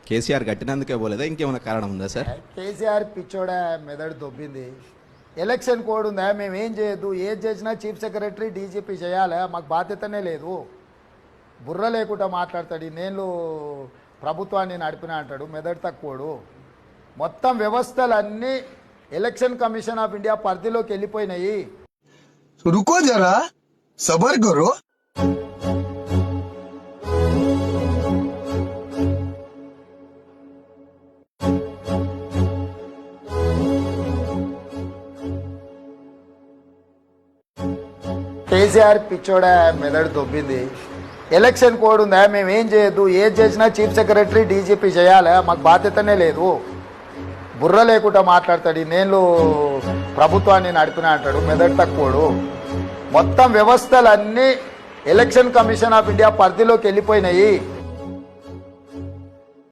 కేసీఆర్ కట్టినందుకే పోలేదా, ఇంకేమైనా కారణం ఉందా సార్? కేసీఆర్ పిచ్చోడా మెదడు దొబ్బింది. ఎలక్షన్ కోడ్ ఉందా, మేము ఏం చేయొద్దు, ఏది చేసినా చీఫ్ సెక్రటరీ డీజీపీ చేయాలా, మాకు బాధ్యతనే లేదు. బుర్ర లేకుండా మాట్లాడతాడు. నేను ప్రభుత్వాన్ని నడిపిన అంటాడు, మెదడు తక్కువడు. మొత్తం వ్యవస్థలన్నీ ఎలక్షన్ కమిషన్ ఆఫ్ ఇండియా పరిధిలోకి వెళ్ళిపోయినాయి. రుకో జరా సబర్ కరో. కేసీఆర్ పిచ్చోడా మెదడు దొబ్బింది. ఎలక్షన్ కోడ్ ఉందా, మేము ఏం చేయొద్దు, ఏది చేసినా చీఫ్ సెక్రటరీ డీజీపీ చేయాలా, మాకు బాధ్యతనే లేదు. బుర్ర లేకుండా మాట్లాడతాడు. నేను ప్రభుత్వాన్ని నడిపిన అంటాడు, మెదడు తక్కువడు. మొత్తం వ్యవస్థలన్నీ ఎలక్షన్ కమిషన్ ఆఫ్ ఇండియా పరిధిలోకి వెళ్ళిపోయినాయి.